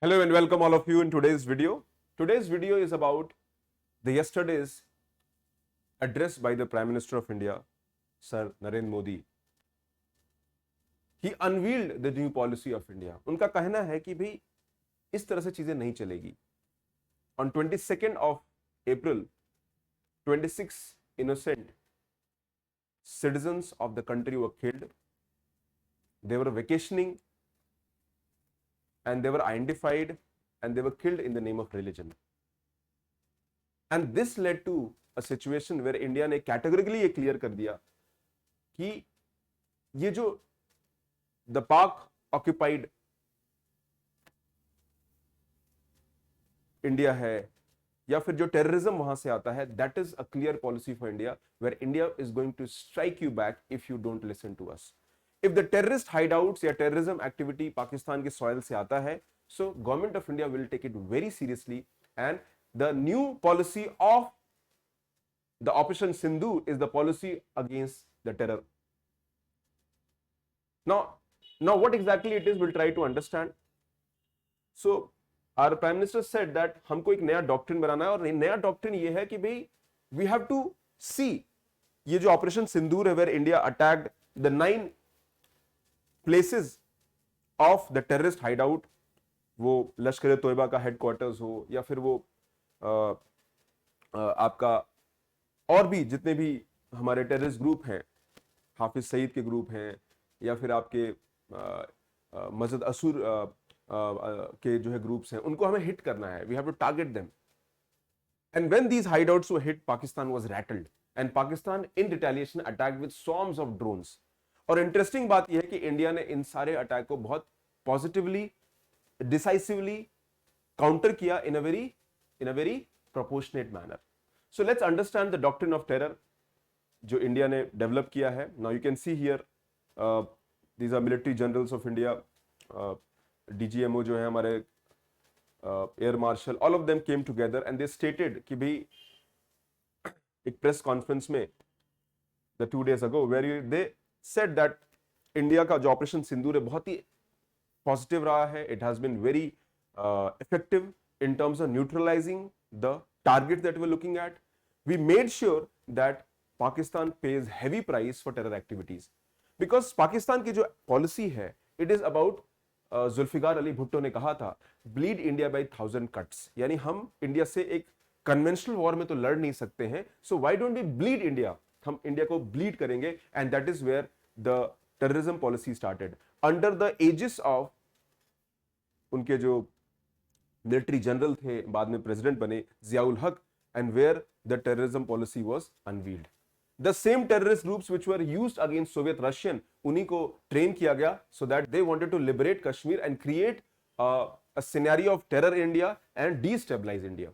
Hello and welcome all of you in today's video. Today's video is about the yesterday's address by the Prime Minister of India, Sir Narendra Modi. He unveiled the new policy of India. उनका कहना है कि भाई इस तरह से चीजें नहीं चलेगी. On 22nd of April, 26 innocent citizens of the country were killed. They were vacationing and they were identified and they were killed in the name of religion. And this led to a situation where India ने categorically ये clear कर दिया कि ये जो the Pak occupied India है या फिर जो terrorism वहां से आता है, that is a clear policy for India where India is going to strike you back if you don't listen to us. If the terrorist hideouts या terrorism activity पाकिस्तान के soil से आता है, so government of India will take it very seriously and the new policy of the Operation Sindhu is the policy against the terror. Now what exactly it is, we'll try to understand. So our Prime Minister said that हमको एक नया doctrine बनाना है और नया doctrine ये है कि भाई we have to see ये जो Operation Sindoor है where India attacked the 9 places of the terrorist hideout, वो लश्कर तोयबा का हेडक्वार्टर्स हो या फिर वो आपका और भी जितने भी हमारे टेररिस्ट ग्रुप हैं, हाफिज सईद के ग्रुप हैं या फिर आपके मस्जिद असुर के जो है ग्रुप्स हैं, उनको हमें हिट करना है. We have to target them. And when these hideouts were hit, Pakistan was rattled and Pakistan in retaliation attacked with swarms of drones. और इंटरेस्टिंग बात यह है कि इंडिया ने इन सारे अटैक को बहुत पॉजिटिवली, डिसाइसिवली काउंटर किया in a very proportionate manner. So let's understand the doctrine of terror जो इंडिया ने डेवलप किया है. Now you can see here these are military generals of India, DGMO जो है हमारे, air marshal, all of them came together and they stated कि भाई एक प्रेस कॉन्फ्रेंस में the 2 days ago where they said that India का जो operation सिंदूर है बहुत ही पॉजिटिव रहा है. It has been very effective in terms of neutralizing the target that we're looking at. We made sure that Pakistan pays heavy price for terror activities because Pakistan की जो policy है, it is about Zulfikar Ali Bhutto ने कहा था bleed India by 1000 cuts. यानी हम India से एक कन्वेंशनल वॉर में तो लड़ नहीं सकते हैं, so why don't we bleed India? हम इंडिया को ब्लीड करेंगे and that is where the terrorism policy started under the aegis of उनके जो मिलिट्री जनरल थे, बाद में प्रेसिडेंट बने, जियाउल हक, and where the terrorism policy was unveiled. The same terrorist groups which were used against Soviet Russian, उन्हीं को train किया गया so that they wanted to liberate Kashmir and create a scenario of terror in India and destabilize India.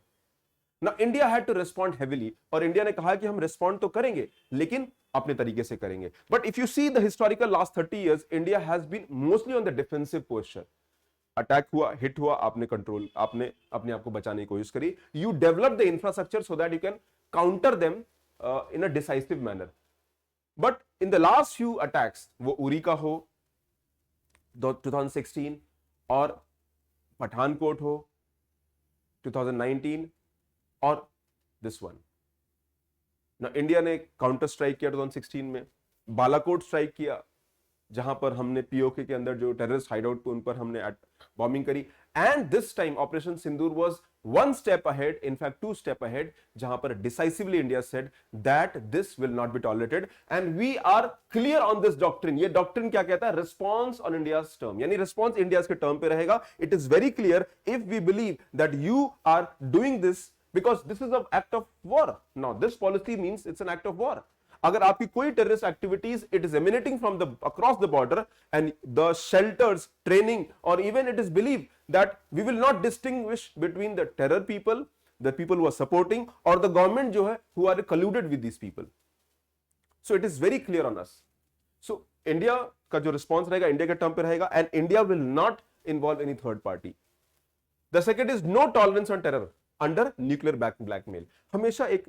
Now India had to respond heavily और India ने कहा कि हम respond तो करेंगे लेकिन अपने तरीके से करेंगे. But if you see the historical last 30 years, India has been mostly on the defensive posture. Attack हुआ, हिट हुआ, आपने कंट्रोल, आपने अपने आप को बचाने की कोशिश करी. You develop the infrastructure so that you can counter them in a decisive manner. But in the last few attacks, वो उरी का हो 2016 और पठानकोट हो 2019 और दिस वन, ना इंडिया ने काउंटर स्ट्राइक किया 2016 में, बालाकोट स्ट्राइक किया जहां पर हमने पीओके के अंदर जो टेररिस्ट हाइडआउट पे उन पर हमने बॉम्बिंग करी. And this time operation Sindoor was 1 step ahead, in fact 2 steps ahead, जहां पर decisively India said that this will not be tolerated and we are clear on this doctrine. ये doctrine क्या कहता है? रिस्पॉन्स ऑन इंडियाज टर्म, यानी response India के term पे रहेगा. It is very clear if we believe that you are doing this because this is an act of war. Now this policy means it's an act of war. अगर आपकी कोई terrorist activities, it is emanating from the across the border and the shelters, training, और even it is believe that we will not distinguish between the terror people, the people who are supporting, और the government जो है who are colluded with these people. So it is very clear on us. So India का जो response रहेगा India के term पे रहेगा and India will not involve any third party. The second is no tolerance on terror under nuclear blackmail. हमेशा एक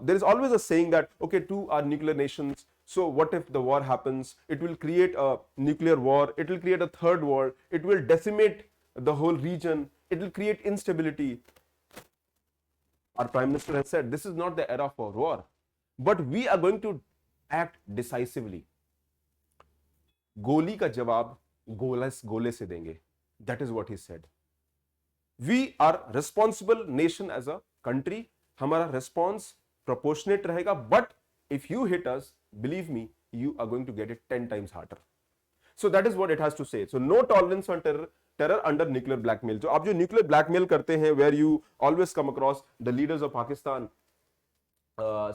there is always a saying that okay, two are nuclear nations, so what if the war happens? It will create a nuclear war, it will create a third war, it will decimate the whole region, it will create instability. Our Prime Minister has said this is not the era for war, but we are going to act decisively. गोली का जवाब गोले से देंगे. That is what he said. We are responsible nation as a country. हमारा response proportionate रहेगा, but if you hit us, believe me, you are going to get it 10 times harder. So that is what it has to say. So no tolerance on terror under nuclear blackmail. जो आप जो nuclear blackmail करते हैं, where you always come across the leaders of Pakistan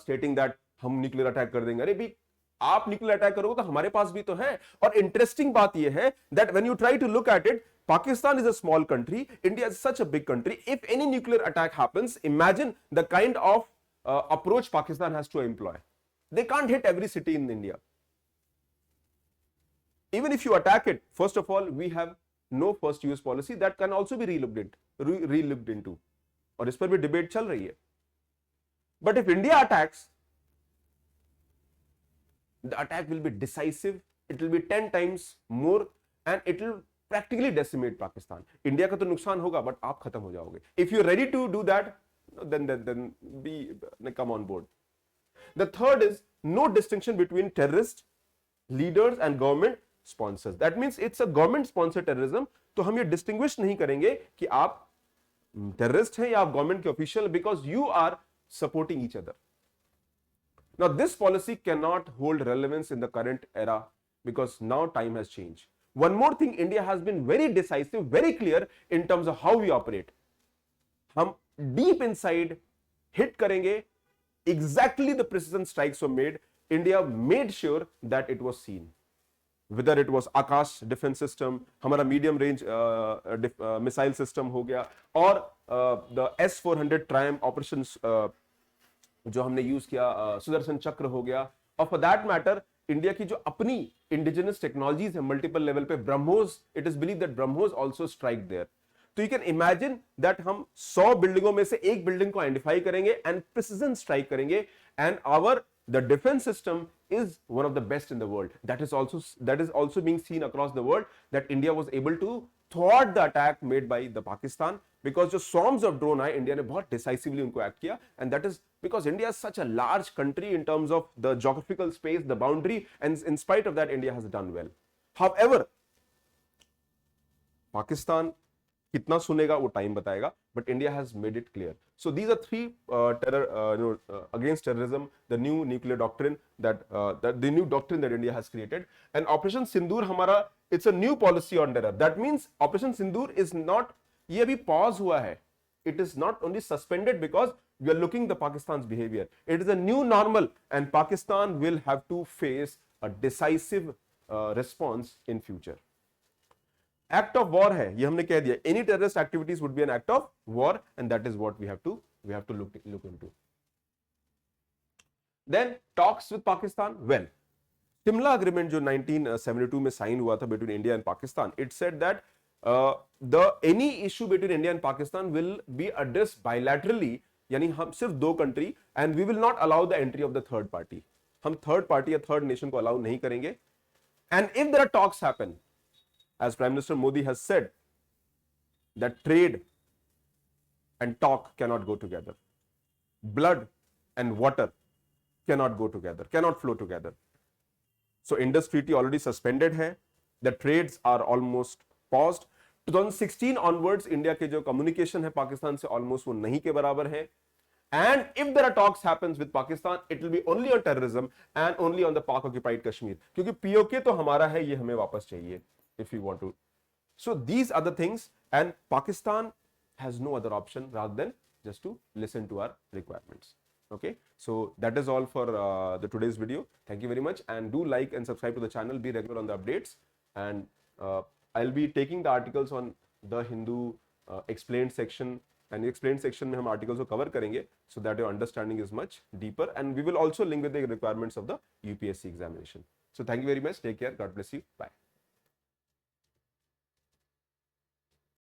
stating that हम nuclear attack कर देंगे. अरे भी आप nuclear attack करोगे तो हमारे पास भी तो है. और interesting बात ये है that when you try to look at it, Pakistan is a small country, India is such a big country. If any nuclear attack happens, imagine the kind of approach Pakistan has to employ. They can't hit every city in India. Even if you attack it, first of all, we have no first use policy that can also be re-looked into. और इस पर भी debate चल रही है. But if India attacks, the attack will be decisive, it will be 10 times more and it will practically decimate Pakistan. India का तो नुकसान होगा, but आप खत्म हो जाओगे. If you're ready to do that, then come on board. The third is no distinction between terrorist leaders and government sponsors. That means it's a government sponsored terrorism. तो हम ये distinguish नहीं करेंगे कि आप terrorist हैं या आप government के official, because you are supporting each other. Now this policy cannot hold relevance in the current era because now time has changed. One more thing, India has been very decisive, very clear in terms of how we operate. हम deep inside hit करेंगे. Exactly the precision strikes were made. India made sure that it was seen. Whether it was Akash defense system, हमारा medium range missile system हो गया, और the S-400 Triumph operations जो हमने use किया, सुदर्शन चक्र हो गया, और फॉर दैट मैटर इंडिया की जो अपनी इंडिजिनस टेक्नोलॉजीज है मल्टीपल लेवल पे, BrahMos, it is believe that BrahMos also strike there. तो यू कैन इमेजिन दैट हम 100 बिल्डिंगों में से एक बिल्डिंग को आइडेंटिफाई करेंगे एंड प्रिसिजन स्ट्राइक करेंगे, and our the defense system is one of the best in the world. That is also being seen across the world, that India was able to thwart the attack made by the Pakistan, because जो swarms of drone आए, India ने बहुत decisively उनको act किया, and that is because India is such a large country in terms of the geographical space, the boundary, and in spite of that India has done well. However, Pakistan कितना सुनेगा वो time बताएगा, but India has made it clear. So these are three against terrorism, the new nuclear doctrine the new doctrine that India has created. And Operation Sindoor हमारा, it's a new policy on terror. That means Operation Sindoor is not, ये अभी pause हुआ है. It is not only suspended because we are looking the Pakistan's behavior. It is a new normal, and Pakistan will have to face a decisive response in future. Act of war है, ये हमने कह दिया. Any terrorist activities would be an act of war, and that is what we have to look into. Then talks with Pakistan. Well, Shimla agreement जो 1972 में sign हुआ था between India and Pakistan, it said that any issue between India and Pakistan will be addressed bilaterally, यानी हम सिर्फ दो country, and we will not allow the entry of the third party. हम third party या third nation को allow नहीं करेंगे. And if there are talks happen, as Prime Minister Modi has said, that trade and talk cannot go together. Blood and water cannot go together, cannot flow together. So Indus Treaty already suspended है. The trades are almost paused. 2016 onwards, India के जो communication है पाकिस्तान से almost वो नहीं के बराबर है. And if there are talks happens with Pakistan, it will be only on terrorism and only on the Pak occupied Kashmir. क्योंकि POK तो हमारा है, ये हमें वापस चाहिए. If we want to. So these are the things, and Pakistan has no other option rather than just to listen to our requirements. Okay, so that is all for the today's video. Thank you very much, and do like and subscribe to the channel, be regular on the updates, and I'll be taking the articles on the Hindu explained section, and explained section में हम articles को cover करेंगे, so that your understanding is much deeper, and we will also link with the requirements of the UPSC examination. So thank you very much, take care, God bless you, bye.